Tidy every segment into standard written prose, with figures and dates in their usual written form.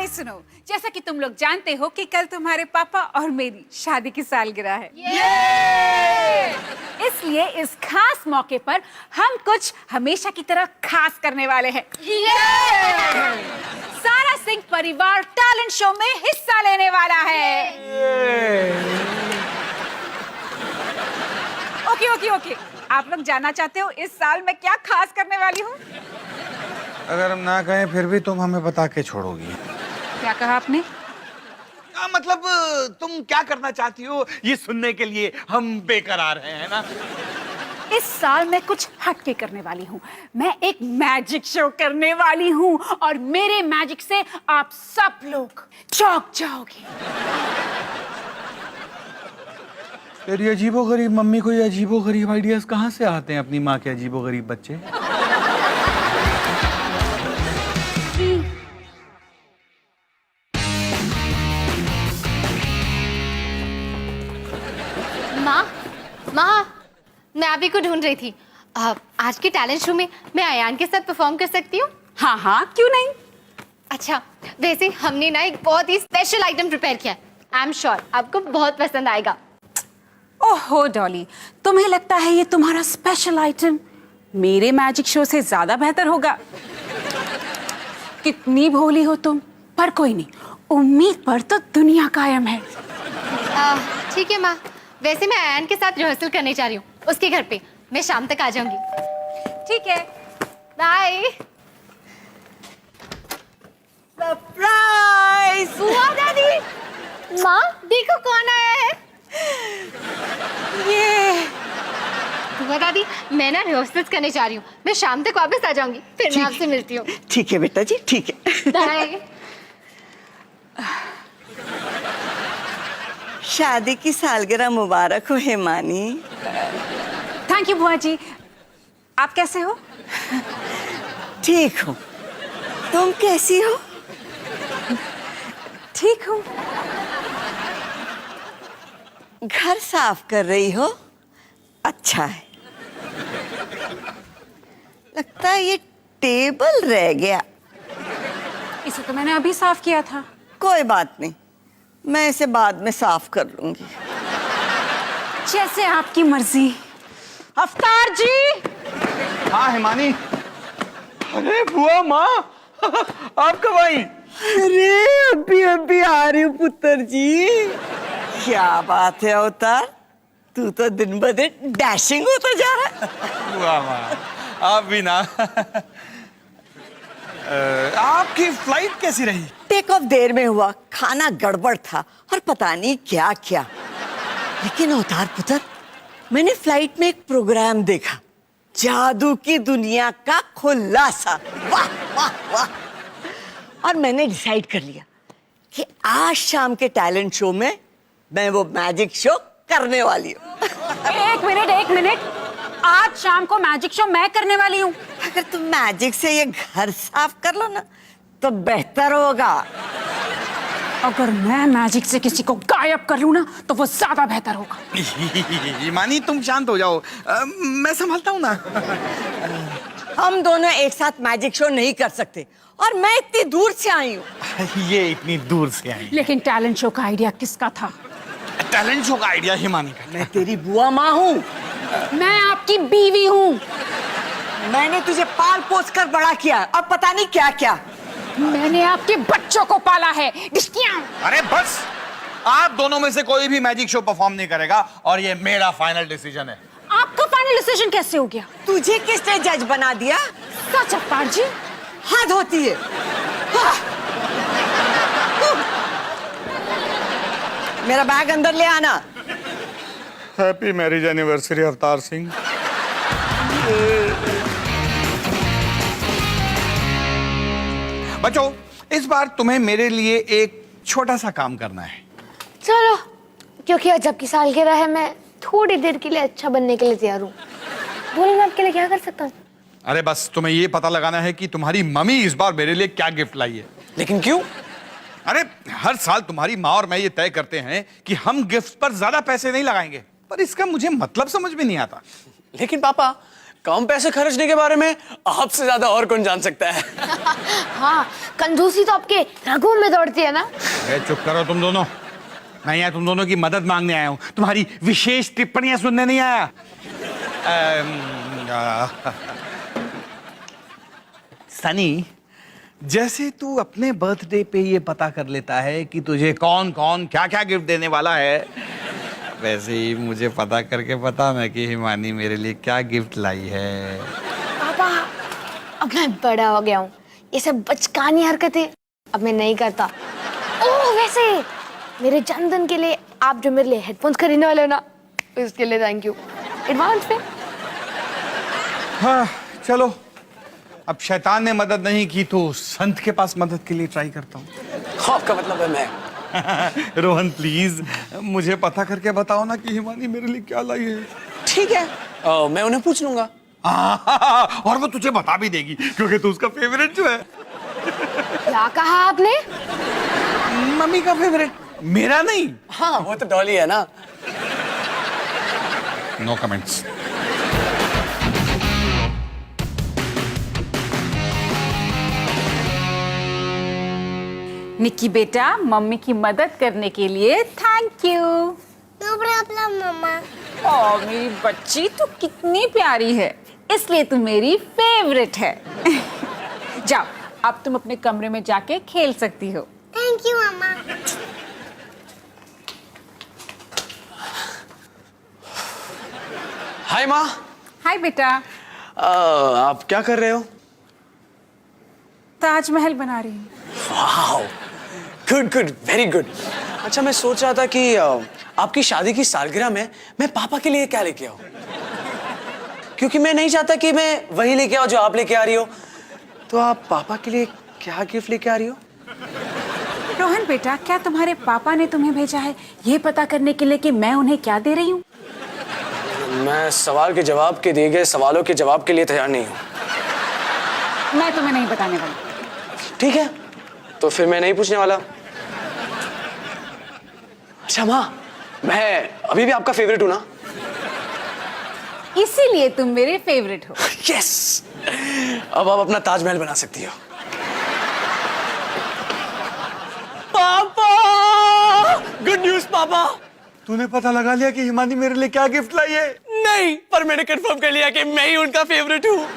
सुनो, जैसा कि तुम लोग जानते हो कि कल तुम्हारे पापा और मेरी शादी की सालगिरह है। इसलिए इस खास मौके पर हम कुछ हमेशा की तरह खास करने वाले हैं। सारा सिंह परिवार टैलेंट शो में हिस्सा लेने वाला है। ओके, आप लोग जानना चाहते हो इस साल मैं क्या खास करने वाली हूँ? अगर हम ना कहें फिर भी तुम हमें बता के छोड़ोगी। क्या कहा आपने? मतलब तुम क्या करना चाहती हो ये सुनने के लिए हम बेकरार हैं, है ना? इस साल मैं कुछ हटके करने वाली हूँ। मैं एक मैजिक शो करने वाली हूँ और मेरे मैजिक से आप सब लोग चौंक जाओगे। तेरी अजीबोगरीब मम्मी को ये अजीबोगरीब आइडियाज कहाँ से आते हैं अपनी माँ के अजीबोगरीब बच्चे? माँ, मैं आप ही को ढूंढ रही थी। आज के टैलेंट शो में मैं अयान के साथ परफॉर्म कर सकती हूँ? हाँ, क्यों नहीं? अच्छा, वैसे हमने ना एक बहुत ही स्पेशल आइटम प्रिपेयर किया है। आई एम श्योर आपको बहुत पसंद आएगा। ओहो डॉली, तुम्हें लगता है ये तुम्हारा स्पेशल आइटम मेरे मैजिक शो से ज्यादा बेहतर होगा? कितनी भोली हो तुम, पर कोई नहीं, उम्मीद पर तो दुनिया कायम है। ठीक है माँ, वैसे मैं अयान के साथ रिहर्सल करने जा रही हूँ उसके घर पे। मैं शाम तक आ जाऊंगी। ठीक है, बाय। सरप्राइज! बुआ दादी, माँ देखो कौन आया है। ये बुआ दादी, मैं ना रिहर्सल करने जा रही हूँ। मैं शाम तक वापस आ जाऊंगी, फिर मैं आपसे मिलती हूँ। ठीक है बेटा जी, ठीक है। बाय। शादी की सालगिरह मुबारक हो हेमानी। थैंक यू बुआ जी। आप कैसे हो? ठीक हो। तुम कैसी हो? ठीक हूँ। घर साफ कर रही हो? अच्छा है। लगता है ये टेबल रह गया। इसे तो मैंने अभी साफ किया था। कोई बात नहीं, मैं इसे बाद में साफ कर लूंगी। जैसे आपकी मर्जी। अवतार जी। हाँ हिमानी। अरे बुआ माँ, आप कब आई? अरे अभी आ रही हूँ पुत्र जी। क्या बात है अवतार, तू तो दिन ब दिन डैशिंग होता जा रहा है। बुआ माँ, आप भी ना। आपकी फ्लाइट कैसी रही? टेक ऑफ देर में हुआ, खाना गड़बड़ था और पता नहीं क्या क्या। लेकिन अवतार पुत्र, मैंने फ्लाइट में एक प्रोग्राम देखा, जादू की दुनिया का खुलासा। वाह वाह वाह! और मैंने डिसाइड कर लिया कि आज शाम के टैलेंट शो में मैं वो मैजिक शो करने वाली हूँ। एक मिनट, आज शाम को मैजिक शो मैं करने वाली हूँ। अगर तुम मैजिक से ये घर साफ कर लो ना तो बेहतर होगा। अगर मैं मैजिक से किसी को गायब कर लूँ ना तो वो ज्यादा बेहतर होगा। हिमानी तुम शांत हो जाओ, मैं संभालता हूँ ना। हम दोनों एक साथ मैजिक शो नहीं कर सकते और मैं इतनी दूर से आई हूँ। ये इतनी दूर से आई। लेकिन टैलेंट शो का आइडिया किसका था? टैलेंट शो का आइडिया हिमानी का। मैं तेरी बुआ माँ हूँ। मैं आपकी बीवी हूँ। मैंने तुझे पाल पोस कर बड़ा किया और पता नहीं क्या क्या। मैंने आपके बच्चों को पाला है। अरे बस, आप दोनों में से कोई भी मैजिक शो परफॉर्म नहीं करेगा और ये मेरा फाइनल डिसीजन है। आपका फाइनल डिसीजन कैसे हो गया? तुझे किसने जज बना दिया? सच अवतार जी? हद होती है। हाँ। मेरा बैग अंदर ले आना। Happy marriage anniversary Avtar Singh. बच्चों, इस बार तुम्हें मेरे लिए एक छोटा सा काम करना है। चलो, क्योंकि आज आपकी सालगिरह है, मैं थोड़ी देर के लिए अच्छा बनने के लिए तैयार हूँ। बोलो, मैं आपके लिए क्या कर सकता हूँ? अरे बस तुम्हें ये पता लगाना है कि तुम्हारी मम्मी इस बार मेरे लिए क्या गिफ्ट लाई है। लेकिन क्यों? अरे हर साल तुम्हारी माँ और मैं ये तय करते हैं कि हम गिफ्ट पर ज्यादा पैसे नहीं लगाएंगे, पर इसका मुझे मतलब समझ में नहीं आता। लेकिन पापा, कम पैसे खर्चने के बारे में आपसे ज्यादा और कौन जान सकता है? हाँ, कंजूसी तो आपके रगों में दौड़ती है ना। अरे चुप करो तुम दोनों। मैं यहाँ तुम दोनों की मदद मांगने आया हूँ, तुम्हारी विशेष टिप्पणियां सुनने नहीं आया। सनी, जैसे तू अपने बर्थडे पे ये पता कर लेता है कि तुझे कौन कौन क्या क्या गिफ्ट देने वाला है, वैसे ही मुझे पता करके बता मैं कि हिमानी मेरे लिए क्या गिफ्ट लाई है। पापा, अब मैं बड़ा हो गया हूँ, ये सब बचकानी हरकतें अब मैं नहीं करता। ओह, वैसे मेरे जन्मदिन के लिए आप जो मेरे लिए हेडफोन्स खरीदने वाले हो ना, इसके लिए थैंक यू एडवांस में। हाँ चलो, अब शैतान ने मदद नहीं की तो संत के पास मदद के लिए ट्राई करता हूँ। आपका मतलब है मैं? रोहन प्लीज मुझे पता करके बताओ ना कि हिमानी मेरे लिए क्या लाई है। ठीक है, मैं उन्हें पूछ लूंगा। और वो तुझे बता भी देगी क्योंकि तू उसका फेवरेट जो है। क्या कहा आपने? मम्मी का फेवरेट, मेरा नहीं। हाँ, वो तो डॉली है ना। No comments. निक्की बेटा, मम्मी की मदद करने के लिए थैंक यू। नो प्रॉब्लम मम्मा। ओ मेरी बच्ची, तू कितनी प्यारी है, इसलिए तू मेरी फेवरेट है। जाओ, अब तुम अपने कमरे में जाके खेल सकती हो। थैंक यू मम्मा। हाय माँ। हाय बेटा। आप क्या कर रहे हो? ताजमहल बना रही हूँ। Wow, good good, very good. अच्छा, मैं सोच रहा था कि आपकी शादी की सालगिरह में मैं पापा के लिए क्या लेके आऊं, क्योंकि मैं नहीं चाहता कि मैं वही लेके आऊं जो आप लेके आ रही हो। तो आप पापा के लिए क्या गिफ्ट लेके आ रही हो? रोहन बेटा, क्या तुम्हारे पापा ने तुम्हें भेजा है ये पता करने के लिए कि मैं उन्हें क्या दे रही हूँ? मैं सवाल के जवाब के दिए गए सवालों के जवाब के लिए तैयार नहीं हूं। मैं तुम्हें नहीं बताने वाली। ठीक है, तो फिर मैं नहीं पूछने वाला। अच्छा माँ, मैं अभी भी आपका फेवरेट हूं ना? इसीलिए तुम मेरे फेवरेट हो। यस, अब आप अपना ताजमहल बना सकती हो। पापा, गुड न्यूज पापा। तूने पता लगा लिया कि हिमानी मेरे लिए क्या गिफ्ट लाई है? नहीं, पर मैंने कंफर्म कर लिया कि मैं ही उनका फेवरेट हूँ।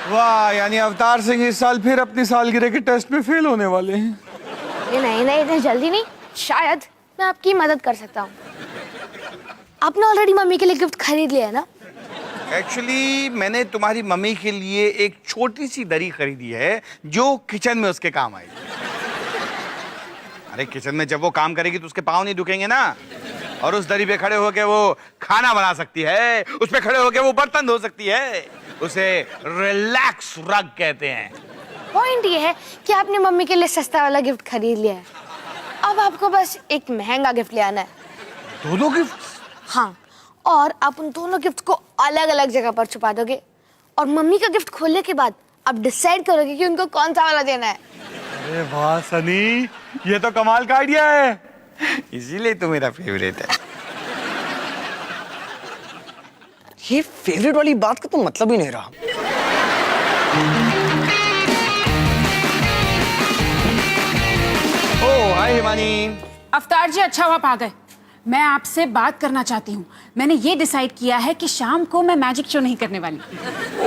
वाह, यानी अवतार सिंह इस साल फिर अपनी सालगिरह के टेस्ट में फेल होने वाले हैं। ये नहीं, इतनी जल्दी नहीं। शायद मैं आपकी मदद कर सकता हूँ। आपने ऑलरेडी मम्मी के लिए गिफ्ट खरीद लिया है ना? एक्चुअली मैंने तुम्हारी मम्मी के लिए एक छोटी सी दरी खरीदी है जो किचन में उसके काम आएगी। अरे किचन में जब वो काम करेगी तो उसके पाँव नहीं दुखेंगे ना, और उस दरी पे खड़े होके वो खाना बना सकती है, उस पे खड़े होके वो बर्तन धो सकती है। उसे रिलैक्स रग कहते हैं। पॉइंट ये है कि आपने मम्मी के लिए सस्ता वाला गिफ्ट खरीद लिया है। अब आपको बस एक महंगा गिफ्ट ले आना है। दोनों गिफ्ट? हाँ, और आप उन दोनों गिफ्ट को अलग अलग जगह पर छुपा दोगे, और मम्मी का गिफ्ट खोलने के बाद आप डिसाइड करोगे कि उनको कौन सा वाला देना है। अरे वाह सनी, ये तो कमाल का आइडिया है, इसीलिए तो मेरा फेवरेट है। ये फेवरेट वाली बात का तो मतलब ही नहीं रहा। ओ हाय हिमानी। अवतार जी, अच्छा हुआ आप आ गए। मैं आपसे बात करना चाहती हूँ। मैंने ये डिसाइड किया है कि शाम को मैं मैजिक शो नहीं करने वाली।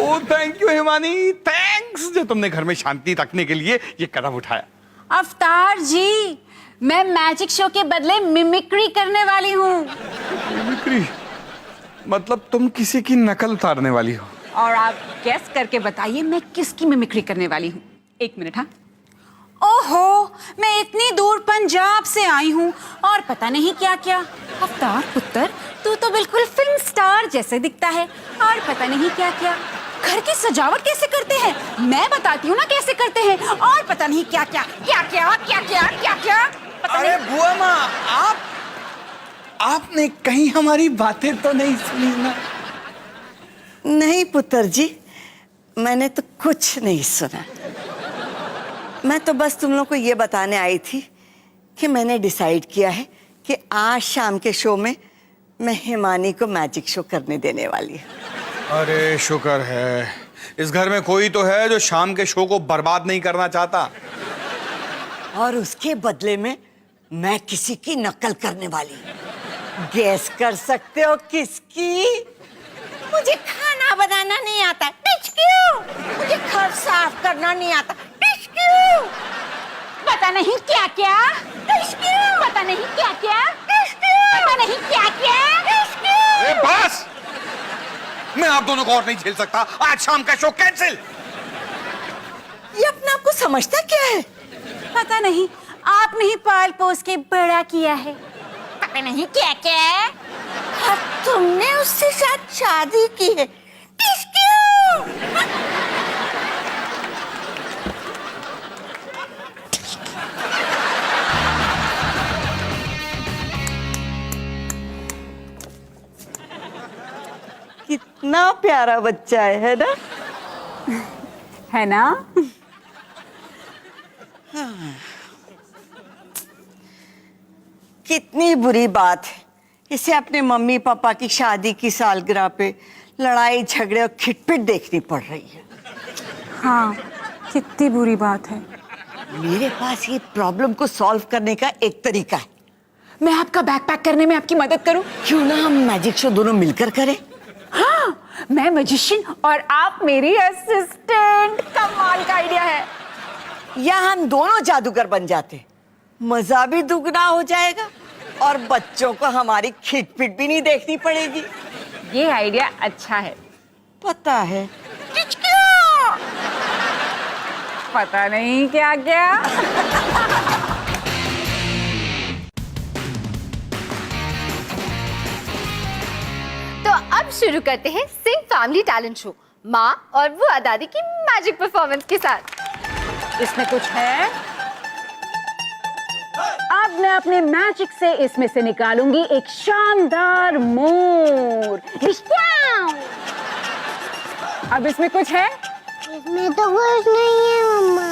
ओ थैंक यू हिमानी, थैंक्स जो तुमने घर में शांति रखने के लिए ये कदम उठाया। अवतार जी, मैं मैजिक शो के बदले मिमिक्री करने वाली हूँ। मिमिक्री मतलब तुम किसी की नकल उतारने वाली हो? और आप गेस करके बताइए मैं किसकी मिमिक्री करने वाली हूँ। एक मिनट। हाँ, ओहो, मैं इतनी दूर पंजाब से आई हूँ और पता नहीं क्या क्या। अवतार पुत्र, तू तो बिल्कुल फिल्म स्टार जैसे दिखता है, और पता नहीं क्या क्या। घर की सजावट कैसे करते हैं मैं बताती हूँ ना कैसे करते हैं, और पता नहीं क्या क्या क्या क्या क्या क्या क्या क्या। अरे बुआ माँ, आपने कहीं हमारी बातें तो नहीं सुनी ना? नहीं पुत्र जी, मैंने तो कुछ नहीं सुना। मैं तो बस तुम लोग को ये बताने आई थी कि मैंने डिसाइड किया है कि आज शाम के शो में मैं हिमानी को मैजिक शो करने देने वाली हूँ। अरे शुक्र है, इस घर में कोई तो है जो शाम के शो को बर्बाद नहीं करना चाहता। और उसके बदले में मैं किसी की नकल करने वाली हूं। गैस कर सकते हो किसकी? मुझे खाना बनाना नहीं आता, टिचक्यू। मुझे घर साफ करना नहीं आता, टिचक्यू। पता नहीं क्या क्या, टिचक्यू। पता नहीं क्या क्या, टिचक्यू। पता नहीं क्या क्या। अरे बस, मैं आप दोनों को और नहीं झेल सकता। आज शाम का शो कैंसिल। ये अपने आप को समझता क्या है? पता नहीं, आपने ही पाल पोस के बड़ा किया है। पता नहीं क्या क्या। और तुमने उससे साथ शादी की है, टिचक्यू। कितना प्यारा बच्चा है ना? है ना? कितनी बुरी बात है, इसे अपने मम्मी पापा की शादी की सालगिरह पे लड़ाई झगड़े और खिटपिट देखनी पड़ रही है। हाँ, कितनी बुरी बात है। मेरे पास ये प्रॉब्लम को सॉल्व करने का एक तरीका है। मैं आपका बैग पैक करने में आपकी मदद करूं? क्यों ना हम मैजिक शो दोनों मिलकर करें? हाँ, मैं मैजिशियन और आप मेरी असिस्टेंट। कमाल का आइडिया है। या हम दोनों जादूगर बन जाते, मजा भी दुगना हो जाएगा और बच्चों को हमारी खिटपिट भी नहीं देखनी पड़ेगी। ये आइडिया अच्छा है। पता है, पता नहीं क्या क्या। तो अब शुरू करते हैं सिंह फैमिली टैलेंट शो, माँ और वो दादी की मैजिक परफॉर्मेंस के साथ। इसमें कुछ है? अब मैं अपने मैजिक से इसमें से निकालूंगी एक शानदार मोर। अब इसमें कुछ है? इसमें तो कुछ नहीं है मम्मा।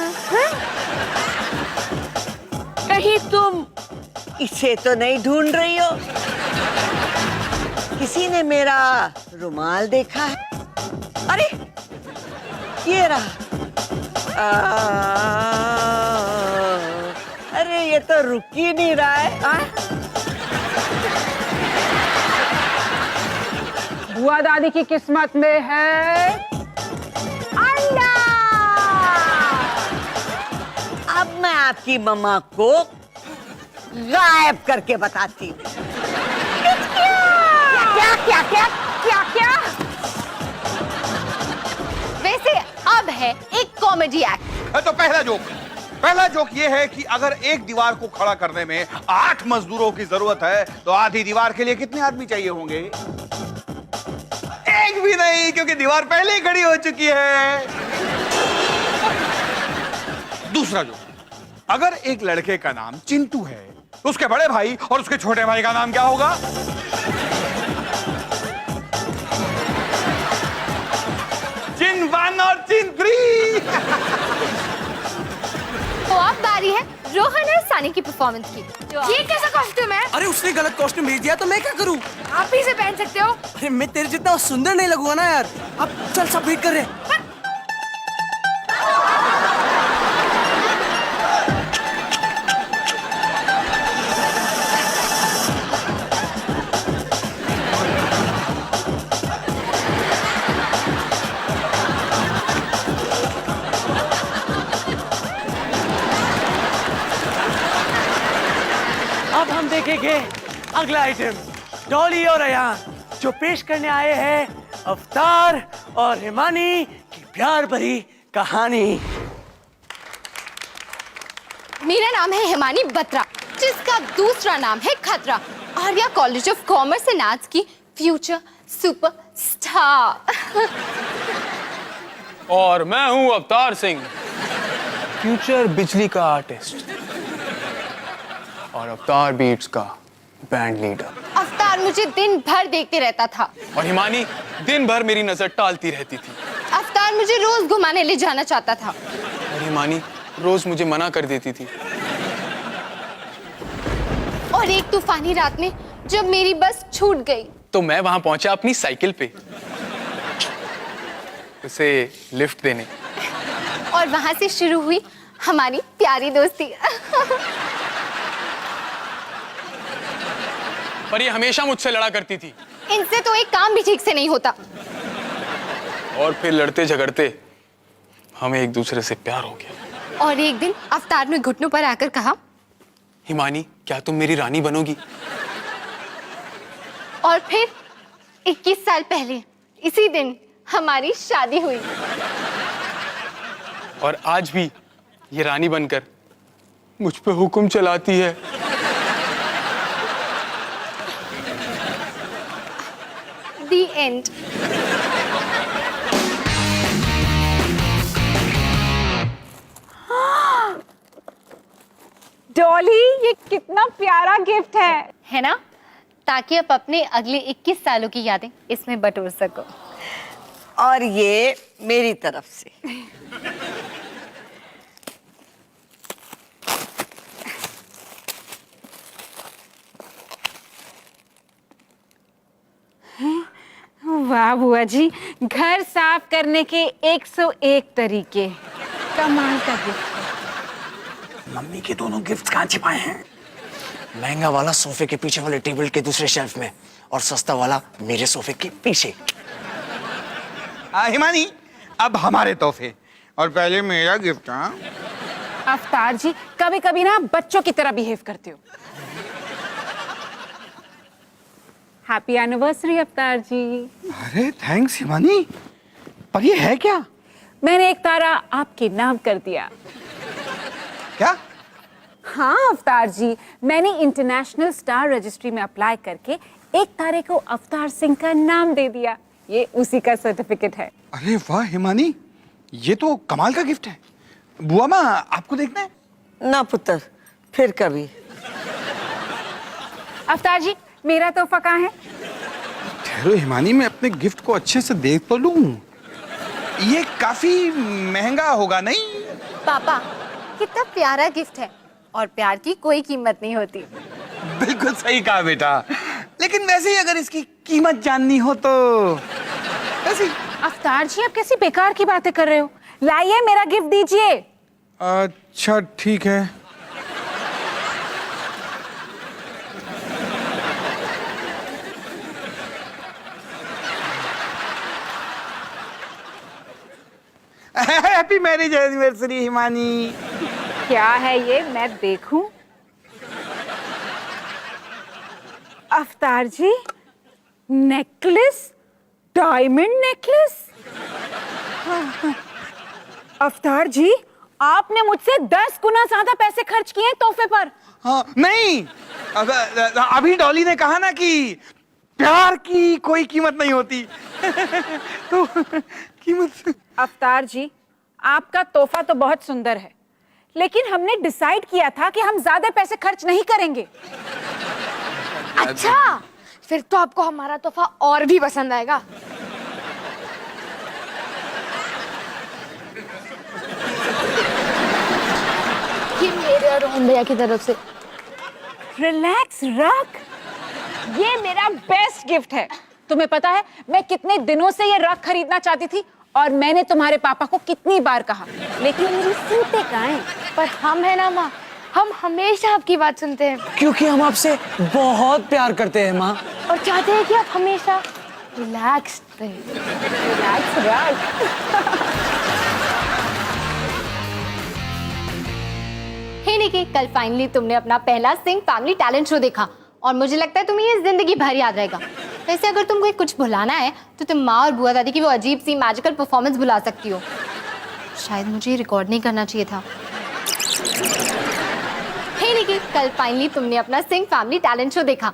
कहीं तुम इसे तो नहीं ढूंढ रही हो? किसी ने मेरा रुमाल देखा है? अरे ये रहा। अरे ये तो रुक ही नहीं रहा है। बुआ दादी की किस्मत में है अंडा। अब मैं आपकी मम्मा को गायब करके बताती हूँ। क्या क्या क्या क्या क्या? वैसे अब है एक कॉमेडी एक्ट। तो पहला जोक ये है कि अगर एक दीवार को खड़ा करने में 8 मजदूरों की जरूरत है तो आधी दीवार के लिए कितने आदमी चाहिए होंगे? एक भी नहीं, क्योंकि दीवार पहले ही खड़ी हो चुकी है। दूसरा जोक, अगर एक लड़के का नाम चिंटू है तो उसके बड़े भाई और उसके छोटे भाई का नाम क्या होगा? चिन 1 और चिन 3। तो अब बारी है रोहन और सानी की परफॉर्मेंस की। ये कैसा कॉस्ट्यूम है? अरे उसने गलत कॉस्ट्यूम भेज दिया तो मैं क्या करूं? आप ही से पहन सकते हो। अरे मैं तेरे जितना सुंदर नहीं लगूंगा ना यार। अब चल, सब वेट कर रहे हैं। अब हम देखेंगे अगला आइटम, डॉली और अयान, जो पेश करने आए हैं अवतार और हिमानी की प्यार भरी कहानी। मेरा नाम है हिमानी बत्रा, जिसका दूसरा नाम है खतरा, Arya college of commerce and arts की फ्यूचर सुपर स्टार। और मैं हूं अवतार सिंह, फ्यूचर बिजली का आर्टिस्ट और अवतार बीट्स का बैंड लीडर। अवतार मुझे दिन भर देखते रहता था और हिमानी दिन भर मेरी नजर टालती रहती थी। अवतार मुझे रोज घुमाने ले जाना चाहता था और हिमानी रोज मुझे मना कर देती थी। और एक तूफानी रात में जब मेरी बस छूट गई तो मैं वहां पहुंचा अपनी साइकिल पे उसे लिफ्ट देने। और वहां से शुरू हुई हमारी प्यारी दोस्ती। पर ये हमेशा मुझसे लड़ा करती थी। इनसे तो एक काम भी ठीक से नहीं होता। और फिर लड़ते झगड़ते हमें एक दूसरे से प्यार हो गया। और एक दिन अवतार ने घुटनों पर आकर कहा, हिमानी क्या तुम मेरी रानी बनोगी? और फिर 21 साल पहले इसी दिन हमारी शादी हुई। और आज भी ये रानी बनकर मुझ पे हुक्म चलाती है। The end. डॉली, ये कितना प्यारा गिफ्ट है ना? ताकि आप अपने अगले 21 सालों की यादें इसमें बटोर सको। और ये मेरी तरफ से। वाह बुआ जी, घर साफ करने के 101 तरीके। कमाल का गिफ्ट है। मम्मी के दोनों गिफ्ट कहाँ छिपाए हैं? महंगा वाला सोफे के पीछे वाले टेबल के दूसरे शेल्फ में, और सस्ता वाला मेरे सोफे के पीछे। हिमानी, अब हमारे तोहफे, और पहले मेरा गिफ्ट। हाँ अवतार जी, कभी कभी ना बच्चों की तरह बिहेव करते हो। हैप्पी एनिवर्सरी अवतार जी। अरे थैंक्स हिमानी, पर ये है क्या? मैंने एक तारा आपके नाम कर दिया। क्या? हाँ अवतार जी, मैंने इंटरनेशनल स्टार रजिस्ट्री में अप्लाई करके एक तारे को अवतार सिंह का नाम दे दिया। ये उसी का सर्टिफिकेट है। अरे वाह हिमानी, ये तो कमाल का गिफ्ट है। बुआ माँ, आपको देखना है? ना पुत्र, फिर कभी। अवतार जी, मेरा तोहफा कहाँ है? ठहरो हिमानी, मैं अपने गिफ्ट को अच्छे से देख तो लूं। ये काफी महंगा होगा नहीं? पापा, कितना प्यारा गिफ्ट है, और प्यार की कोई कीमत नहीं होती। बिल्कुल सही कहा बेटा, लेकिन वैसे ही अगर इसकी कीमत जाननी हो तो वैसे ही। अवतार जी, आप कैसी बेकार की बातें कर रहे हो? लाइए, मेरा गिफ्ट दीजिए। अच्छा ठीक है। Happy marriage anniversary Himani. क्या है ये, मैं देखूं? अवतार जी, नेकलेस, डायमंड नेकलेस। अवतार जी, आपने मुझसे 10 गुना ज्यादा पैसे खर्च किए तोहफे पर। हाँ नहीं, अभी डॉली ने कहा ना कि प्यार की कोई कीमत नहीं होती। तो कीमत। अवतार जी, आपका तोहफा तो बहुत सुंदर है, लेकिन हमने डिसाइड किया था कि हम ज्यादा पैसे खर्च नहीं करेंगे। अच्छा, फिर तो आपको हमारा तोहफा और भी पसंद आएगा। ये मेरे और रोहन भैया की तरफ से। रिलैक्स रख, ये मेरा बेस्ट गिफ्ट है। तुम्हें पता है मैं कितने दिनों से ये रग खरीदना चाहती थी, और मैंने तुम्हारे पापा को कितनी बार कहा, लेकिन मेरी सुनते कहाँ हैं। पर हम है ना माँ, हम हमेशा आपकी बात सुनते हैं, क्योंकि हम आपसे बहुत प्यार करते हैं माँ, और चाहते हैं कि आप हमेशा रिलैक्स रहें। रिलैक्स रख। हे निकी, कल फाइनली तुमने अपना पहला सिंह फैमिली टैलेंट शो देखा, और मुझे लगता है तुम्हें ये जिंदगी भर याद रहेगा। वैसे अगर तुमको कुछ भुलाना है तो तुम माँ और बुआ दादी की वो अजीब सी मैजिकल परफॉर्मेंस भुला सकती हो। शायद मुझे रिकॉर्ड नहीं करना चाहिए था। हे निकी, कल फाइनली तुमने अपना सिंह फैमिली टैलेंट शो देखा।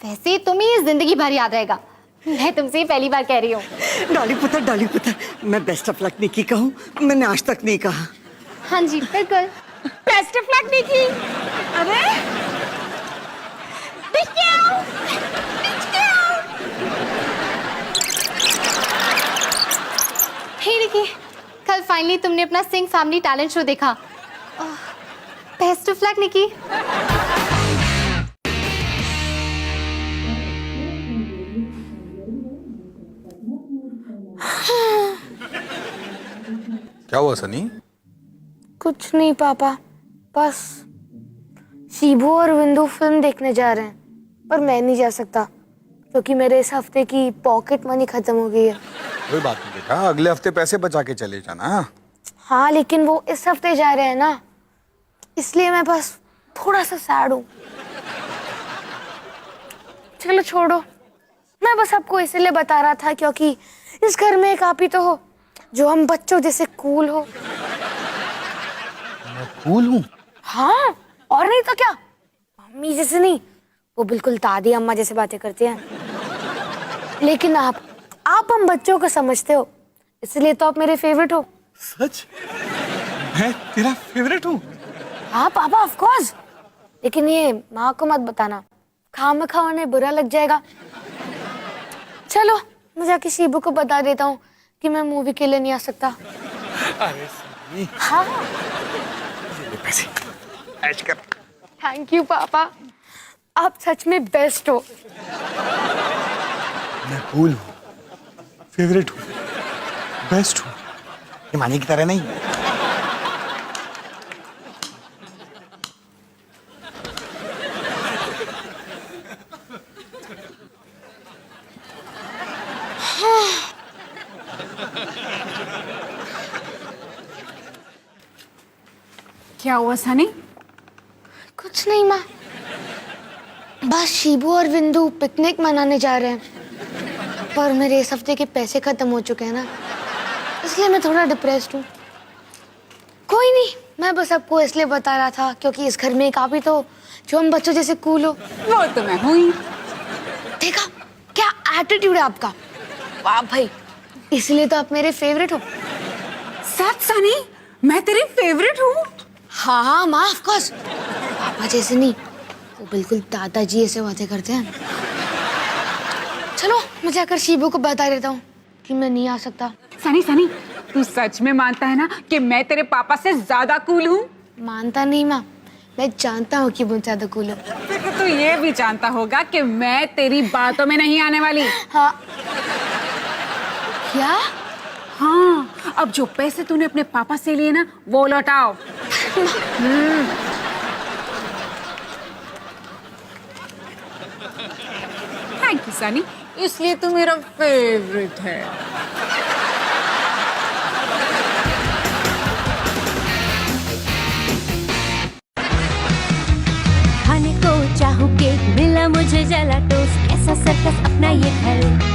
वैसे तुम्हें ये जिंदगी भर याद रहेगा। मैं तुमसे पहली बार कह रही हूँ। डॉली पुत्र, मैं बेस्ट ऑफ लक निकी कहूँ, मैंने आज तक नहीं कहा। हाँ जी बिल्कुल। बेस्ट ऑफ लक निकी। अरे हे निकी, कल फाइनली तुमने अपना सिंह फैमिली टैलेंट शो देखा। बेस्ट ऑफ लक निकी। क्या हुआ सनी? कुछ नहीं पापा, बस शिबू और विंदु फिल्म देखने जा रहे हैं पर मैं नहीं जा सकता क्योंकि मेरे इस हफ्ते की पॉकेट मनी खत्म हो गई है। कोई बात नहीं बेटा, अगले हफ्ते पैसे बचा के चले जाना। हाँ लेकिन वो इस हफ्ते जा रहे हैं ना, इसलिए मैं बस थोड़ा सा सैड हूँ। चलो छोड़ो, मैं बस आपको इसलिए बता रहा था क्योंकि इस घर में एक आप ही तो हो जो हम बच्चों जैसे कूल हो। मैं कूल हूँ? हाँ और नहीं तो क्या, मम्मी जैसे नहीं, वो बिल्कुल दादी अम्मा जैसे बातें करते हैं। लेकिन आप हम बच्चों को समझते हो, इसलिए तो आप मेरे फेवरेट हो। सच? मैं तेरा फेवरेट हूँ? हाँ पापा ऑफ कोर्स, लेकिन ये माँ को मत बताना, खामखा उन्हें बुरा लग जाएगा। चलो मैं जाके शिबू को बता देता हूँ कि मैं मूवी के लिए नहीं आ सकता। अरे सनी, हाँ पैसे ऐश कर। थैंक यू पापा, आप सच में बेस्ट हो। मैं कूल हूँ, फेवरेट हूँ, बेस्ट हूँ, ये मानी की तरह नहीं। क्या हुआ सनी? कुछ नहीं माँ, बस शिबू और विंदु पिकनिक मनाने जा रहे हैं पर मेरे इस हफ्ते के पैसे खत्म हो चुके हैं ना, इसलिए मैं थोड़ा डिप्रेस्ड हूँ। कोई नहीं, मैं बस आपको इसलिए बता रहा था क्योंकि इस घर में एक आप ही तो जो हम बच्चों जैसे कूल हो। वो तो मैं हुई। देखा क्या एटीट्यूड है आपका, वाह भाई, इसलिए तो आप मेरे फेवरेट हो। सच सनी, मैं तेरी फेवरेट हूँ? हाँ हाँ माँ ऑफ कोर्स, पापा जैसे नहीं, वो बिल्कुल दादाजी ऐसे बातें करते हैं। चलो मैं जाकर शिबू को बता देता हूँ कि मैं नहीं आ सकता। सनी सनी, तू सच में मानता है ना कि मैं तेरे पापा से ज्यादा कूल हूँ? मानता नहीं माँ, मैं जानता हूँ कि मुझे ज्यादा कूल हो। फिर तो तू ये भी जानता होगा कि मैं तेरी बातों में नहीं आने वाली। हाँ क्या? हाँ, अब जो पैसे तूने अपने पापा से लिए ना, वो लौटाओ। थैंक यू सनी, इसलिए तू मेरा फेवरेट है। खाने को चाहूँ केक, मिला मुझे जला टोस्ट, कैसा सर्कस अपना ये घर।